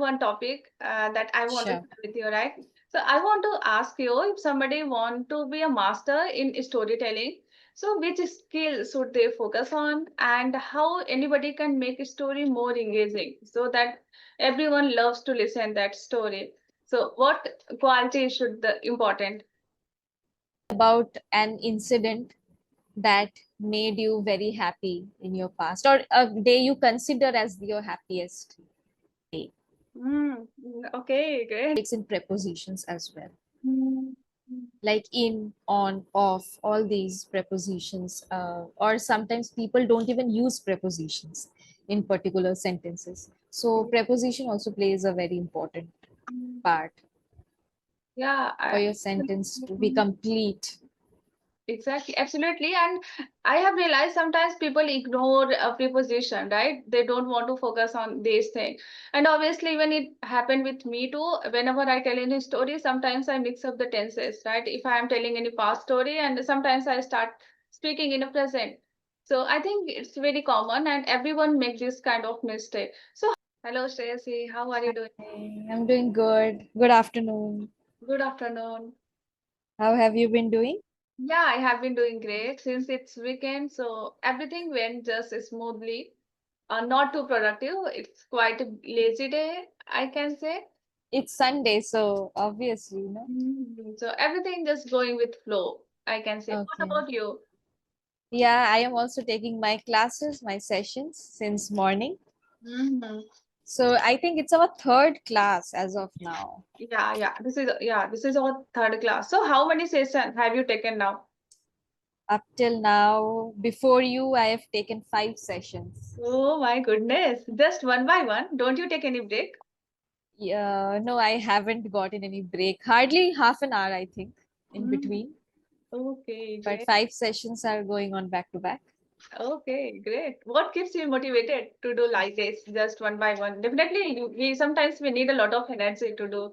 one topic that I want to Sure. share with you, right? So I want to ask you if somebody want to be a master in storytelling, so which skill should they focus on and how anybody can make a story more engaging so that everyone loves to listen that story. So what quality should the important? About an incident that made you very happy in your past or a day you consider as your happiest day. Mm, okay, great. It's in prepositions as well. Mm, Like in, on, off, all these prepositions. Or sometimes people don't even use prepositions in particular sentences. So preposition also plays a very important mm. part Yeah, for your sentence to be complete. exactly, absolutely. And I have realized sometimes people ignore a preposition, right? They don't want to focus on this thing. And obviously, when it happened with me too, whenever I tell any story, sometimes I mix up the tenses, right? If I am telling any past story, and sometimes I start speaking in a present. So I think it's very common, and everyone makes this kind of mistake. So, hello, Shreyasi, how are you doing? Hi, I'm doing good. Good afternoon. Good afternoon. How have you been doing? Yeah, I have been doing great since it's weekend, so everything went just smoothly. Not too productive. It's quite a lazy day, I can say. It's Sunday, so obviously, So everything just going with flow, I can say. What Okay. about you? Yeah, I am also taking my classes, my sessions since morning. Hmm. So I think it's our third class as of now. This is our third class. So how many sessions have you taken now? Up till now, before you, I have taken 5 sessions. Oh my goodness, just one by one. Don't you take any break? Yeah, no, I haven't gotten any break. Hardly half an hour, I think, in Mm. between. Okay, But great. 5 sessions are going on back to back. Okay, great. What keeps you motivated to do like this, just one by one? Definitely, we sometimes we need a lot of energy to do,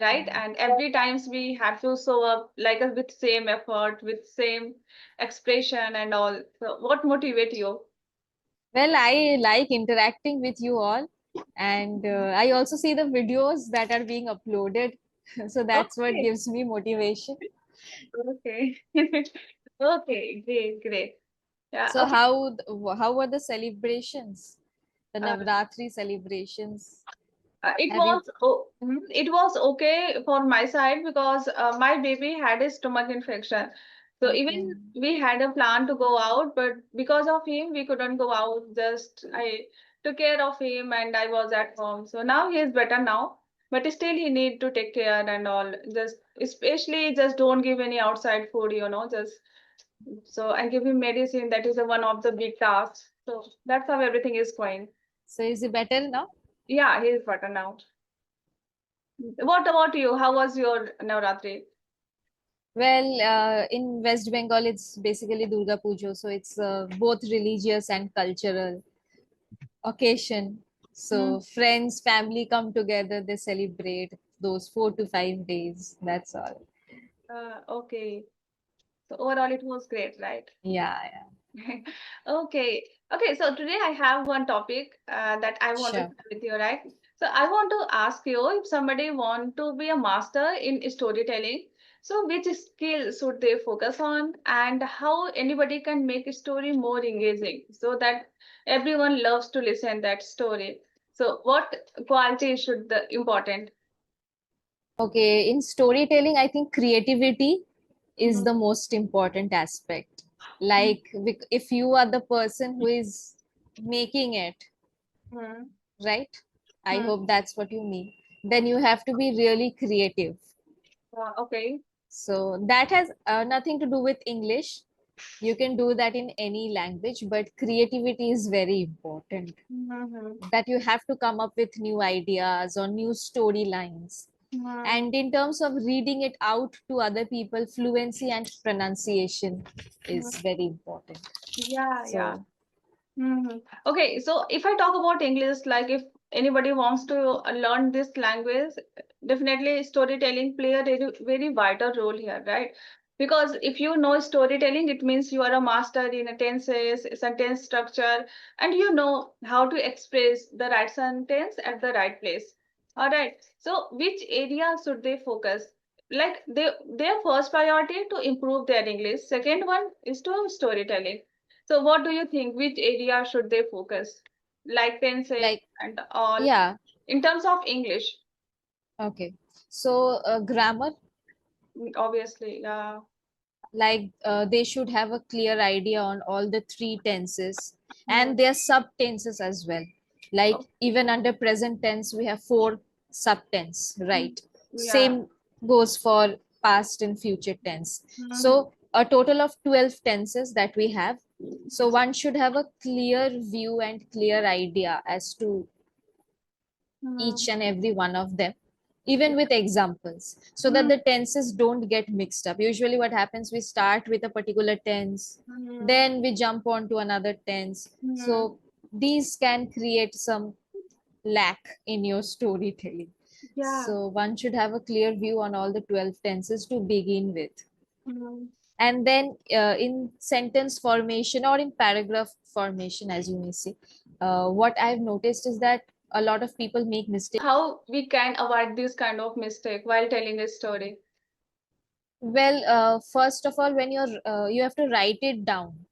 right? And every times we have to show up like with same effort, with same expression and all. So, what motivate you? Well, I like interacting with you all, and I also see the videos that are being uploaded. So that's what Okay, gives me motivation. okay, okay, great, great. Yeah, So okay. how were the celebrations, the Uh, Navratri celebrations? It Have you? was it was okay for my side because my baby had a stomach infection. So Okay. even we had a plan to go out, but because of him, we couldn't go out. Just I took care of him and I was at home. So now he is better now, but still he need to take care and all. Just especially just don't give any outside food, just so I give him medicine. That is one of the big tasks. So that's how everything is going. So is it better now? Yeah, he is better now. What about you? How was your Navratri? Well, in West Bengal, it's basically Durga Puja, so it's both religious and cultural occasion. Hmm. So friends, family come together, they celebrate those 4 to 5 days. That's all. Okay. So overall, it was great, right? Yeah, yeah. Okay. Okay. So today I have one topic that I want to Sure. share with you, right? So I want to ask you if somebody want to be a master in storytelling. So which skill should they focus on, and how anybody can make a story more engaging so that everyone loves to listen that story. So what quality should the important? Okay, in storytelling, I think creativity is the most important aspect. Like, if you are the person who is making it, Mm-hmm. right? I hope that's what you mean. Then you have to be really creative. Okay. So that has nothing to do with English. You can do that in any language, but creativity is very important. Mm-hmm. That you have to come up with new ideas or new storylines. Mm-hmm. And in terms of reading it out to other people, fluency and pronunciation is very important. Yeah, yeah. So, Okay, so if I talk about English, like if anybody wants to learn this language, definitely storytelling play a very, very vital role here, right? Because if you know storytelling, it means you are a master in a tenses, sentence structure, and you know how to express the right sentence at the right place. All right. So, which area should they focus? Like their first priority to improve their English. Second one is to storytelling. So, what do you think? Which area should they focus? Like tenses Like, and all yeah, in terms of English, okay. So, grammar, obviously. Yeah. like they should have a clear idea on all the three tenses Hmm. and their sub tenses as well. Like, Okay. even under present tense, we have four subtense, Hmm. right? Yeah. Same goes for past and future tense. Hmm. So, a total of 12 tenses that we have. So, one should have a clear view and clear idea as to each Hmm. and every one of them, even with examples, so that Hmm. the tenses don't get mixed up. Usually what happens, we start with a particular tense, Hmm. then we jump on to another tense. Hmm. So these can create some lack in your storytelling. Yeah. So one should have a clear view on all the 12 tenses to begin with. Hmm. And then in sentence formation or in paragraph formation, as you may say, what I've noticed is that a lot of people make mistakes. How we can avoid this kind of mistake while telling a story? Well, first of all, when you have to write it down,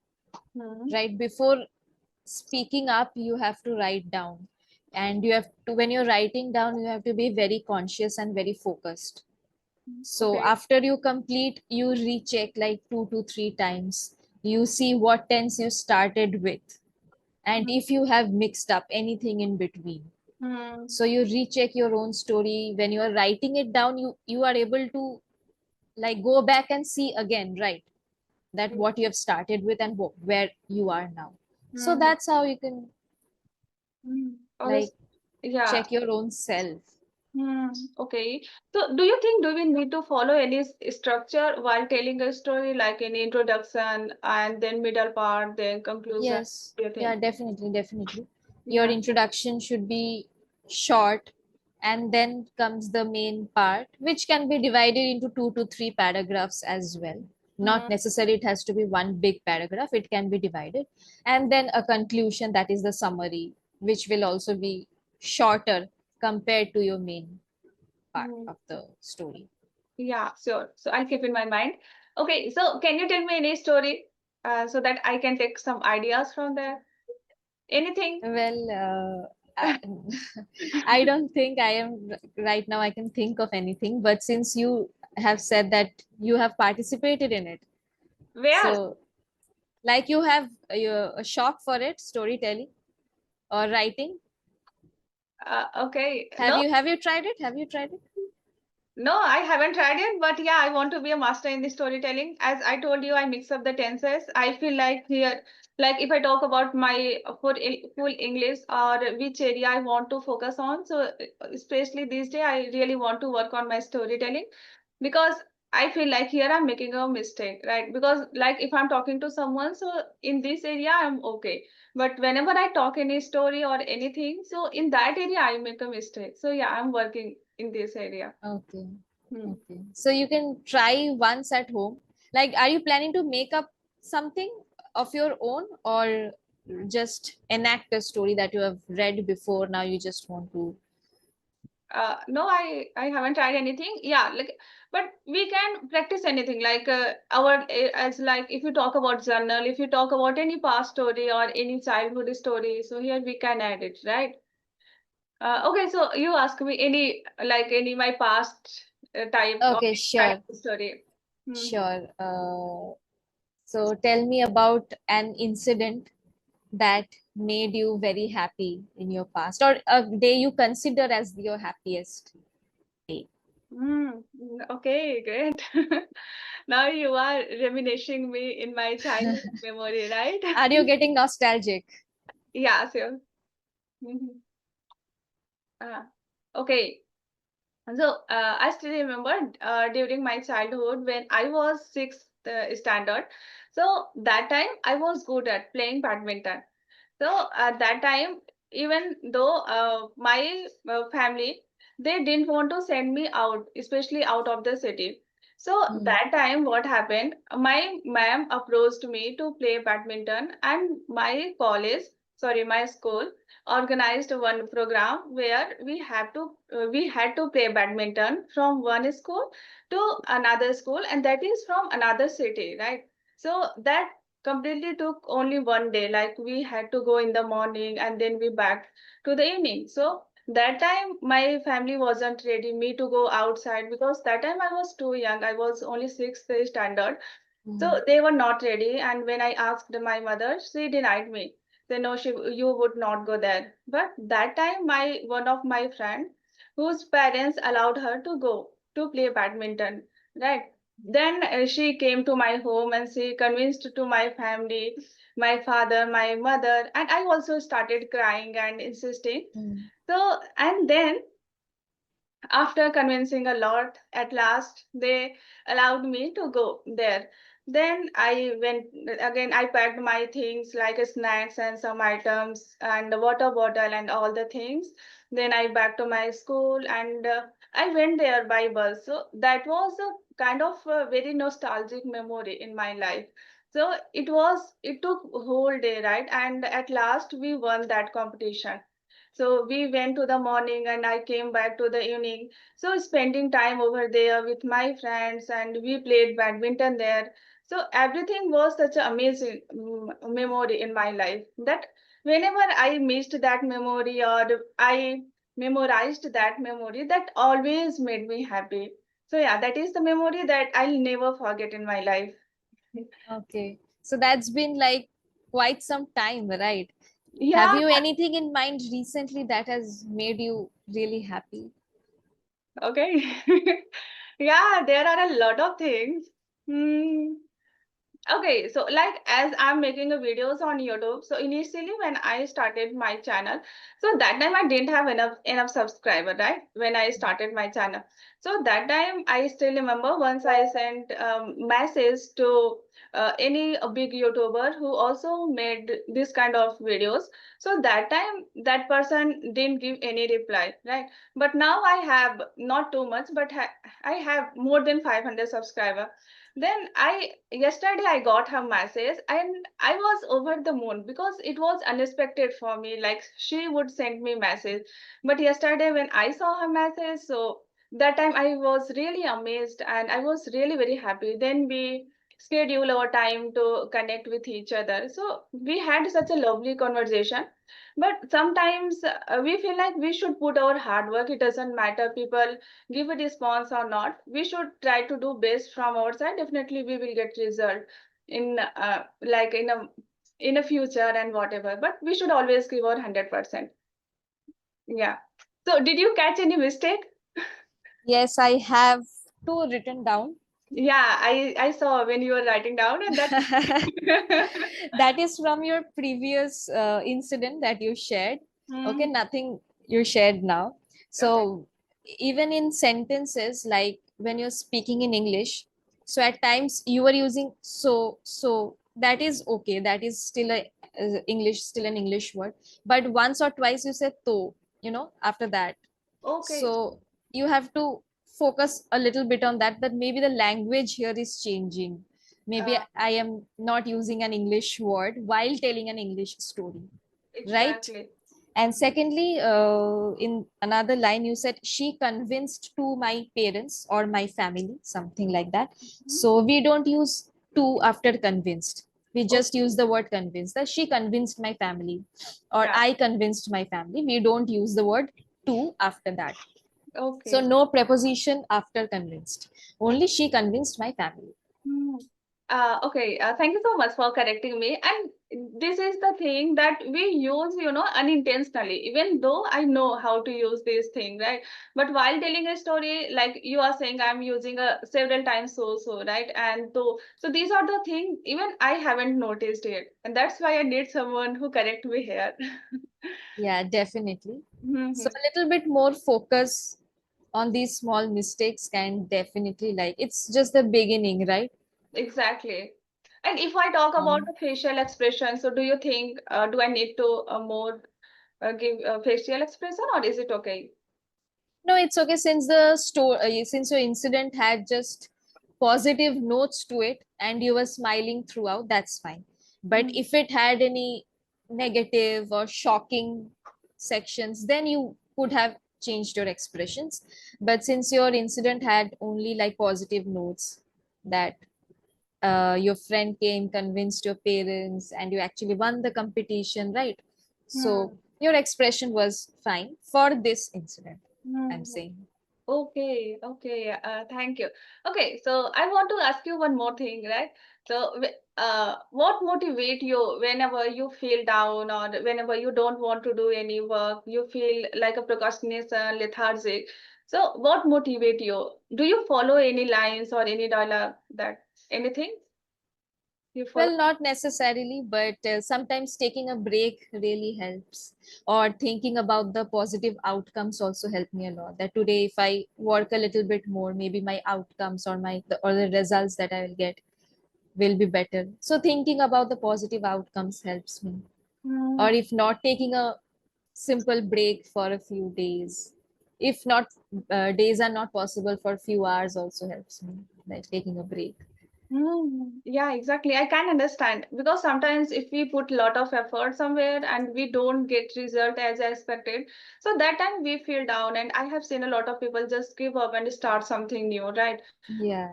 Hmm. right? Before speaking up, you have to write down, and you have to, when you're writing down, you have to be very conscious and very focused. So Okay. after you complete, you recheck like 2 to 3 times. You see what tense you started with, and Hmm. if you have mixed up anything in between. Hmm. So you recheck your own story. When you are writing it down, you are able to like go back and see again, right? That what you have started with and where you are now. So Hmm. that's how you can Hmm. like Obvious. Yeah. check your own self. Hmm. Okay. So, do you think do we need to follow any structure while telling a story, like an introduction and then middle part, then conclusion? Yes, Do you yeah, think? definitely, definitely. Your Yeah. introduction should be short, and then comes the main part, which can be divided into 2 to 3 paragraphs as well. Not Hmm. necessarily it has to be one big paragraph, it can be divided. And then a conclusion, that is the summary, which will also be shorter compared to your main part Hmm. of the story. Yeah. Sure. So I'll keep in my mind. Okay. So, can you tell me any story, so that I can take some ideas from there? Anything? Well, I don't think I am right now. I can think of anything, but since you have said that you have participated in it, Where? so like you have a shock for it, storytelling or writing. Okay. Have No. you tried it? Have you tried it? No, I haven't tried it, but yeah, I want to be a master in the storytelling. As I told you, I mix up the tenses. I feel like here, like if I talk about my full English or which area I want to focus on, so especially these days, I really want to work on my storytelling because I feel like here I'm making a mistake, right? Because like if I'm talking to someone, so in this area I'm okay, but whenever I talk any story or anything, so in that area I make a mistake. So yeah, I'm working in this area. Okay. Hmm. Okay. So you can try once at home. Like, are you planning to make up something of your own, or just enact a story that you have read before? Now you just want to. No, I haven't tried anything. Yeah, like, but we can practice anything. Like our as like if you talk about journal, if you talk about any past story or any childhood story, so here we can add it, right? Okay, so you ask me any like any my past type or Okay, any kind sure, of story. Hmm. sure. So tell me about an incident that made you very happy in your past, or a day you consider as your happiest day. Hmm. Okay, great. Now you are reminiscing me in my childhood memory, right? Are you getting nostalgic? Yeah, sure. Mhm. Uh, okay. So I still remember during my childhood when I was sixth standard. So that time I was good at playing badminton. So at that time, even though my family they didn't want to send me out, especially out of the city. So Hmm. that time, what happened? My ma'am approached me to play badminton, and my college sorry, my school organized one program where we had to play badminton from one school to another school, and that is from another city, right? So that completely took only one day. Like we had to go in the morning and then we back to the evening. So that time my family wasn't ready me to go outside because that time I was too young. I was only sixth standard, Mm, so they were not ready, and when I asked my mother, she denied me. Say no, you would not go there. But that time, my one of my friend, whose parents allowed her to go to play badminton, right? Then she came to my home and she convinced to my family, my father, my mother, and I also started crying and insisting. mm, So and then after convincing a lot, at last they allowed me to go there. Then I went again, I packed my things like snacks and some items and the water bottle and all the things. Then I back to my school and I went there by bus. So that was a kind of a very nostalgic memory in my life. So it took a whole day, right? And at last we won that competition. So we went to the morning and I came back to the evening. So spending time over there with my friends and we played badminton there. So everything was such an amazing memory in my life that whenever I missed that memory or I memorized that memory, that always made me happy. So yeah, that is the memory that I'll never forget in my life. okay. So that's been like quite some time, right? Have Yeah, you anything in mind recently that has made you really happy? okay. Yeah, there are a lot of things. Hmm. Okay, so like as I'm making a videos on YouTube, so initially when I started my channel, so that time I didn't have enough subscriber, right? When I started my channel, so that time I still remember once I sent message to any big YouTuber who also made this kind of videos. So that time that person didn't give any reply, right? But now I have not too much, but I have more than 500 subscriber. Then I yesterday I got her message and I was over the moon because it was unexpected for me. Like she would send me message. But yesterday when I saw her message, so that time I was really amazed and I was really very happy. Then we schedule our time to connect with each other. So we had such a lovely conversation. But sometimes we feel like we should put our hard work. It doesn't matter people give a response or not, we should try to do best from our side. Definitely we will get result in like in a future and whatever, but we should always give our 100%. Yeah, so did you catch any mistake? Yes, I have two written down. Yeah, I saw when you were writing down and that. That is from your previous incident that you shared. Okay, Hmm. nothing you shared now. Okay. So even in sentences, like when you're speaking in English, so at times you are using so that is okay, that is still a English, still an English word, but once or twice you said to, after that. Okay. So you have to focus a little bit on that, that maybe the language here is changing. Maybe uh, I am not using an English word while telling an English story, right? exactly. And secondly, in another line, you said she convinced to my parents or my family, something like that. Mhm. So we don't use to after convinced. We just Okay. use the word convinced. That she convinced my family or Yeah. I convinced my family. We don't use the word to after that. So Okay. no preposition after convinced. Only she convinced my family. Hmm. Okay, thank you so much for correcting me. And this is the thing that we use, unintentionally, even though I know how to use this thing, right? But while telling a story, like you are saying, I'm using a several times so, right? And so these are the things even I haven't noticed yet. And that's why I need someone who correct me here. Yeah, definitely. So Mhm. a little bit more focus on these small mistakes can definitely, like, it's just the beginning, right? Exactly. And if I talk about Um, the facial expression, so do you think, do I need to more give facial expression or is it okay? no, it's okay since since your incident had just positive notes to it and you were smiling throughout, that's fine. But Mm. if it had any negative or shocking sections, then you could have changed your expressions. But since your incident had only like positive notes, that your friend came, convinced your parents, and you actually won the competition, right? So Hmm. your expression was fine for this incident, I'm Hmm. saying. Okay, okay, thank you. Okay, so I want to ask you one more thing, right? So, what motivate you whenever you feel down or whenever you don't want to do any work, you feel like a procrastination, lethargic. So, what motivate you? Do you follow any lines or any dialogue that anything you follow? Well, not necessarily, but sometimes taking a break really helps. Or thinking about the positive outcomes also help me a lot. That today, if I work a little bit more, maybe my outcomes or or the results that I will get will be better. So thinking about the positive outcomes helps me. Or Hmm. if not, taking a simple break for a few days. If not, days are not possible, for a few hours also helps me, like taking a break. Yeah, exactly. I can understand because sometimes if we put a lot of effort somewhere and we don't get result as expected, so that time we feel down. And I have seen a lot of people just give up and start something new, right? Yeah,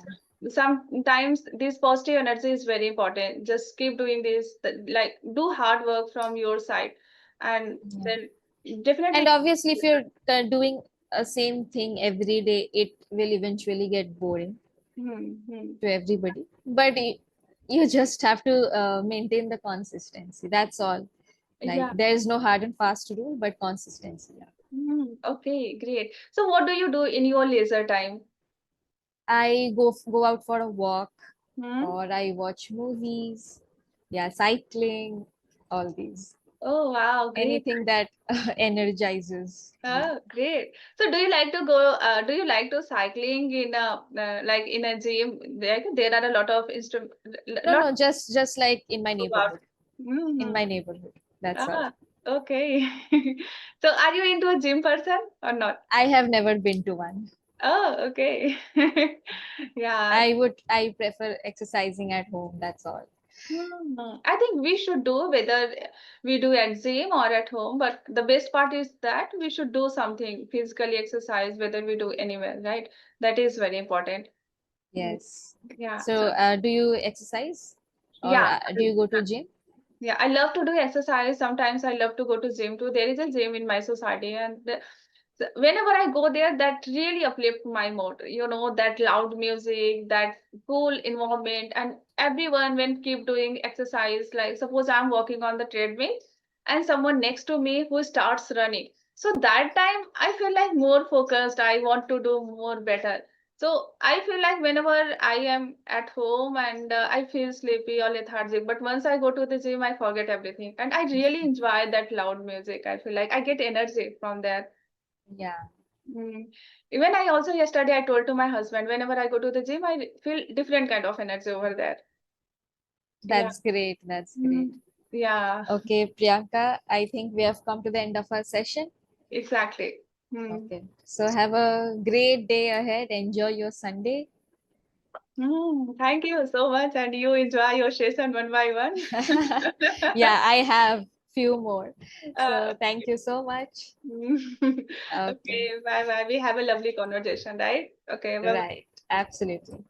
Sometimes this positive energy is very important. Just keep doing this, like do hard work from your side, and yeah. then And definitely. obviously, if you're doing a same thing every day, it will eventually get boring Hmm, hmm. to everybody. But you just have to maintain the consistency. That's all. Like Yeah. there is no hard and fast rule, but consistency. Yeah. Okay, great. So what do you do in your leisure time? I go out for a walk, Hmm? or I watch movies. Yeah, cycling, all these. Oh, wow, great. Anything that energizes me. Oh, great. So do you like to go, do you like to cycling in a, like in a gym? There are a lot of instrument, No, lot no, just like in my about. neighborhood. In Mm-hmm. my neighborhood. That's all. Ah, okay. So are you into a gym person or not? I have never been to one. Oh, okay. Yeah. I prefer exercising at home, that's all. I think we should do whether we do at gym or at home, but the best part is that we should do something physically exercise, whether we do anywhere, right? That is very important. Mm, Yes. yeah. So, So do you exercise, or yeah, do you go to gym? yeah, I love to do exercise. Sometimes I love to go to gym too. There is a gym in my society, and whenever I go there, that really uplift my mood. You know, that loud music, that cool environment, and everyone when keep doing exercise. Like suppose I'm walking on the treadmill, and someone next to me who starts running. So that time I feel like more focused. I want to do more better. So I feel like whenever I am at home and I feel sleepy or lethargic, but once I go to the gym, I forget everything, and I really enjoy that loud music. I feel like I get energy from that. Yeah, Mm. Even I also yesterday I told to my husband whenever I go to the gym, I feel different kind of energy over there. Yeah. that's great. That's great. Mm. Yeah, Okay, Priyanka, I think we have come to the end of our session. exactly. Mm. Okay. So have a great day ahead. Enjoy your Sunday. Thank you so much, and you enjoy your session one by one. Yeah, I have few more. So thank Okay. you so much. Okay. Okay, bye bye. We have a lovely conversation, right? Okay, bye bye. Right. Absolutely.